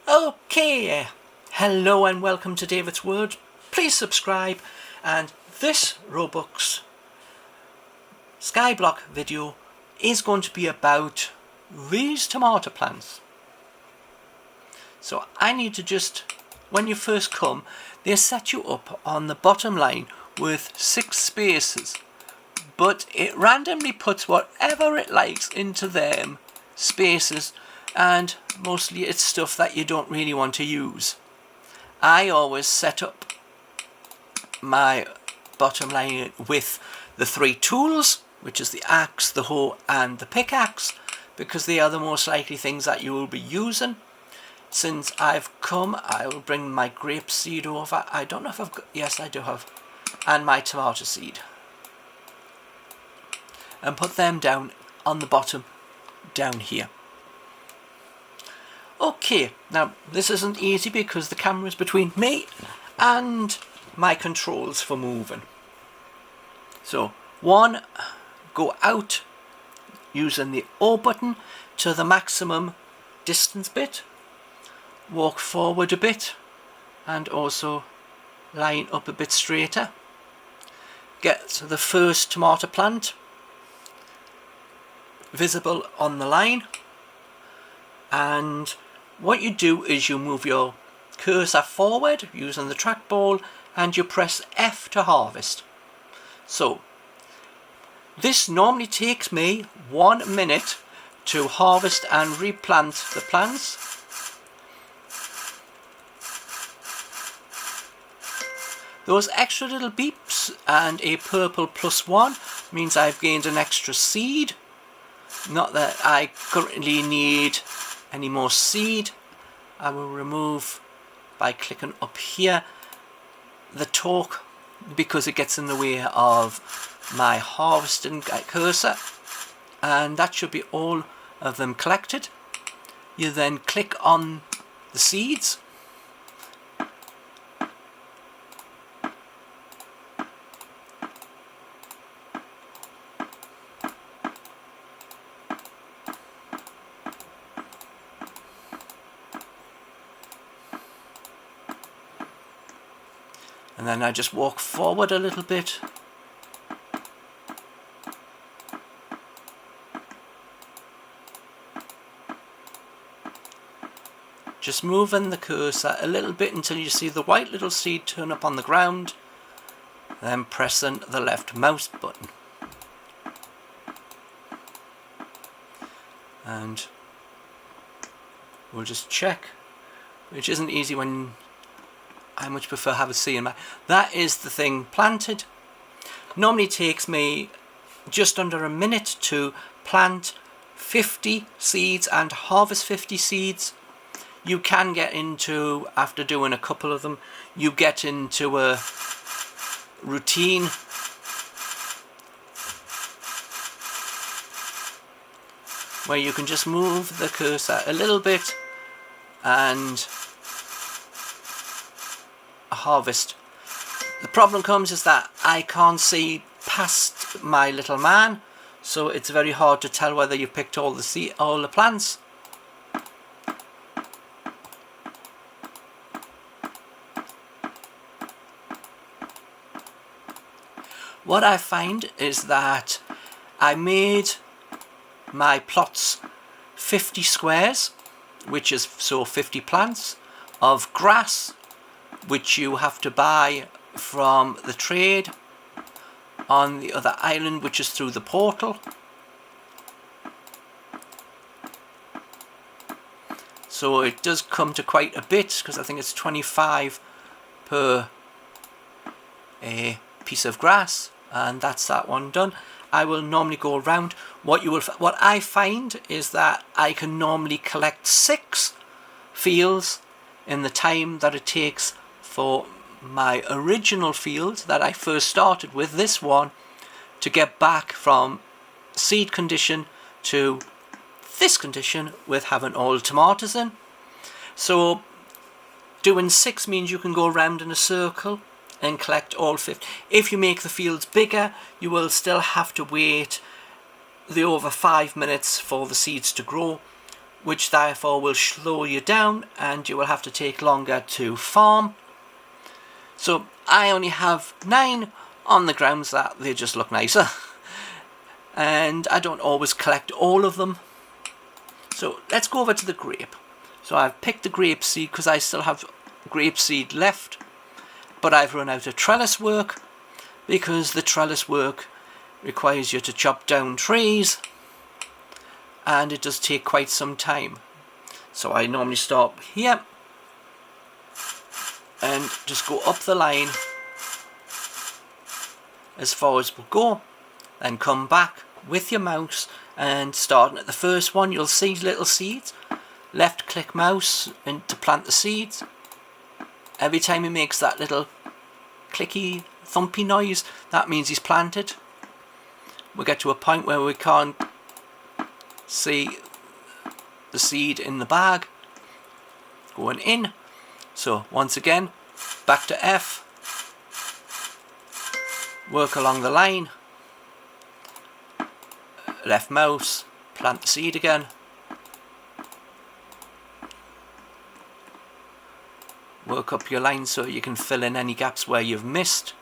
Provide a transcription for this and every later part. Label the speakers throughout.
Speaker 1: Okay, hello and welcome to David's World. Please subscribe, and this Roblox Skyblock video is going to be about these tomato plants. So I need to when you first come, they set you up on the bottom line with 6 spaces, but it randomly puts whatever it likes into them spaces, and mostly it's stuff that you don't really want to use. I always set up my bottom line with the 3 tools, which is the axe, the hoe and the pickaxe, because they are the most likely things that you will be using. Since I've come, I will bring my grape seed over. I don't know if I've got, yes I do have, and my tomato seed, and put them down on the bottom down here. Okay, now this isn't easy because the camera is between me and my controls for moving. So 1, go out using the O button to the maximum distance bit, walk forward a bit and also line up a bit straighter. Get the first tomato plant visible on the line, and what you do is you move your cursor forward using the trackball and you press F to harvest. So this normally takes me 1 minute to harvest and replant the plants. Those extra little beeps and a purple +1 means I've gained an extra seed. Not that I currently need any more seed. I will remove, by clicking up here, the torque because it gets in the way of my harvesting cursor, and that should be all of them collected. You then click on the seeds, and then I just walk forward a little bit. Just moving the cursor a little bit until you see the white little seed turn up on the ground, then pressing the left mouse button. And we'll just check, which isn't easy when I much prefer have a C in my... That is the thing planted. Normally takes me just under a minute to plant 50 seeds and harvest 50 seeds. You can get into, after doing a couple of them, you get into a routine where you can just move the cursor a little bit and harvest. The problem comes is that I can't see past my little man, so it's very hard to tell whether you picked all the plants. What I find is that I made my plots 50 squares, which is so 50 plants of grass, which you have to buy from the trade on the other island, which is through the portal. So it does come to quite a bit, because I think it's 25 per a piece of grass, and that's that one done. I will normally go around. What I find is that I can normally collect 6 fields in the time that it takes for my original field that I first started with, this one, to get back from seed condition to this condition with having all tomatoes in. So doing 6 means you can go around in a circle and collect all 50. If you make the fields bigger, you will still have to wait the over 5 minutes for the seeds to grow, which therefore will slow you down and you will have to take longer to farm. So I only have 9 on the grounds that they just look nicer. And I don't always collect all of them. So let's go over to the grape. So I've picked the grape seed because I still have grape seed left, but I've run out of trellis work because the trellis work requires you to chop down trees and it does take quite some time. So I normally start here and just go up the line as far as we'll go, then come back with your mouse and starting at the first one you'll see little seeds. Left click mouse and to plant the seeds. Every time he makes that little clicky thumpy noise, that means he's planted. We get to a point where we can't see the seed in the bag going in. So once again, back to F, work along the line, left mouse, plant the seed again, work up your line so you can fill in any gaps where you've missed.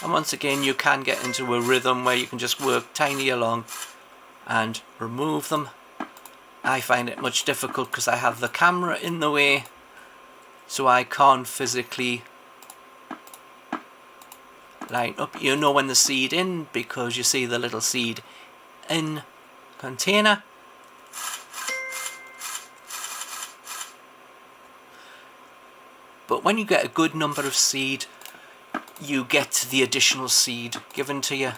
Speaker 1: And once again you can get into a rhythm where you can just work tiny along and remove them. I find it much difficult because I have the camera in the way, so I can't physically line up. You know when the seed in because you see the little seed in container. But when you get a good number of seed, you get the additional seed given to you.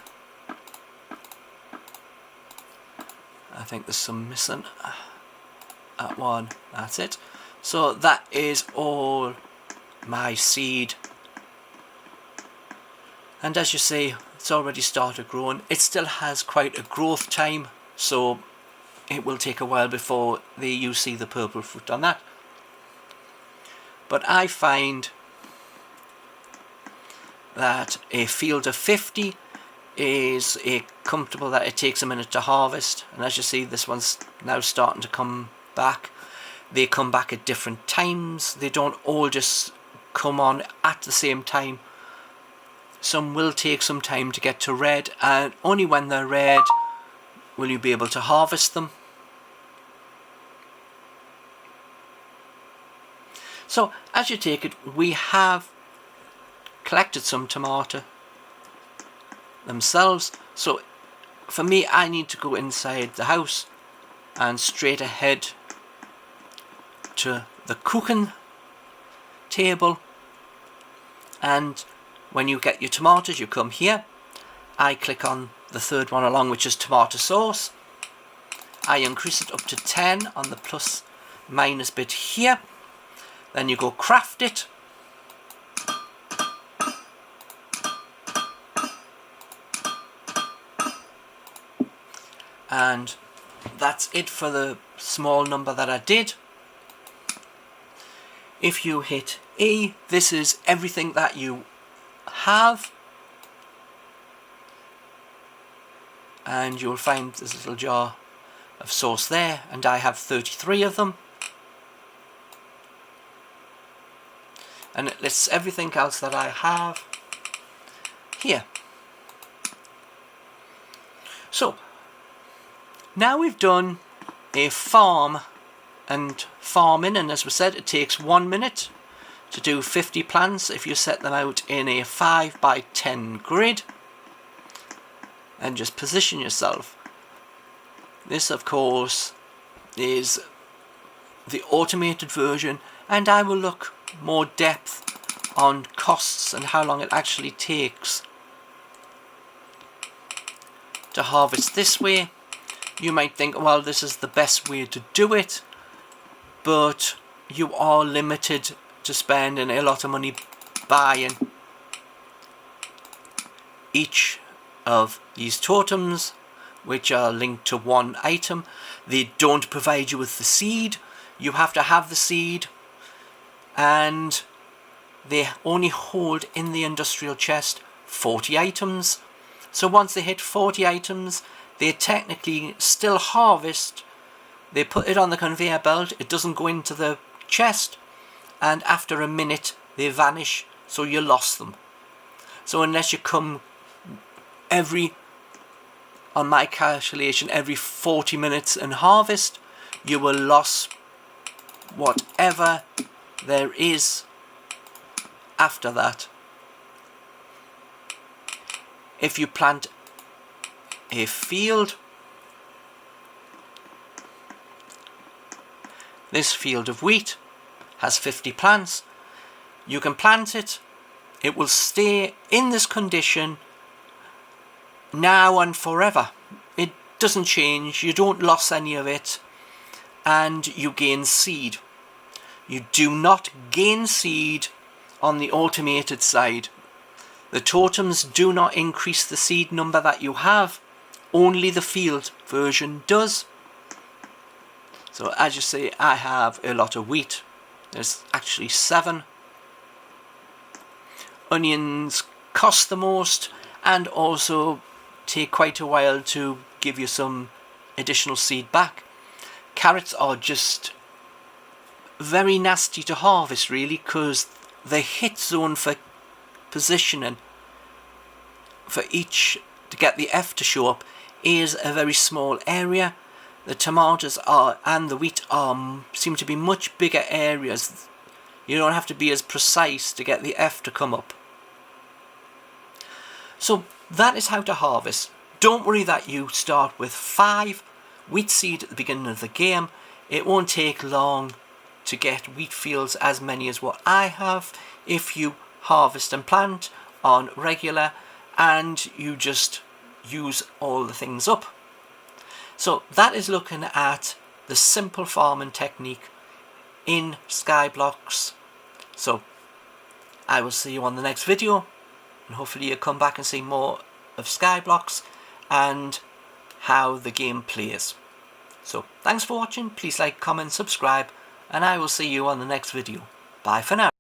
Speaker 1: I think there's some missing at one. That's it. So that is all my seed. And as you see, it's already started growing. It still has quite a growth time, so it will take a while before you see the purple fruit on that. But I find that a field of 50 is comfortable, that it takes a minute to harvest. And as you see, this one's now starting to come back. They come back at different times. They don't all just come on at the same time. Some will take some time to get to red, and only when they're red will you be able to harvest them. So as you take it, we have collected some tomato themselves. So for me, I need to go inside the house and straight ahead to the cooking table. And when you get your tomatoes, you come here. I click on the third one along, which is tomato sauce. I increase it up to 10 on the plus minus bit here. Then you go craft it. And that's it for the small number that I did. If you hit E, this is everything that you have. And you'll find this little jar of sauce there, and I have 33 of them. And it lists everything else that I have here. So now we've done a farm and farming, and as we said, it takes 1 minute to do 50 plants if you set them out in a 5 by 10 grid and just position yourself. This of course is the automated version, and I will look more depth on costs and how long it actually takes to harvest this way. You might think, well, this is the best way to do it, but you are limited to spending a lot of money buying each of these totems, which are linked to one item. They don't provide you with the seed. You have to have the seed, and they only hold in the industrial chest 40 items. So once they hit 40 items, they technically still harvest. They put it on the conveyor belt, it doesn't go into the chest, and after a minute they vanish, so you lost them. So unless you come on my calculation, every 40 minutes and harvest, you will lose whatever there is after that. If you plant a field, this field of wheat has 50 plants, you can plant it, it will stay in this condition now and forever. It doesn't change, you don't lose any of it, and you gain seed. You do not gain seed on the automated side. The totems do not increase the seed number that you have, only the field version does. So as you see, I have a lot of wheat. There's actually 7. Onions cost the most and also take quite a while to give you some additional seed back. Carrots are just very nasty to harvest really, because the hit zone for positioning for each to get the F to show up is a very small area. The tomatoes and the wheat seem to be much bigger areas. You don't have to be as precise to get the F to come up. So that is how to harvest. Don't worry that you start with 5 wheat seed at the beginning of the game. It won't take long to get wheat fields as many as what I have if you harvest and plant on regular and you just use all the things up. So that is looking at the simple farming technique in Skyblox. So I will see you on the next video, and hopefully you'll come back and see more of Skyblox and how the game plays. So thanks for watching, please like, comment, subscribe, and I will see you on the next video. Bye for now.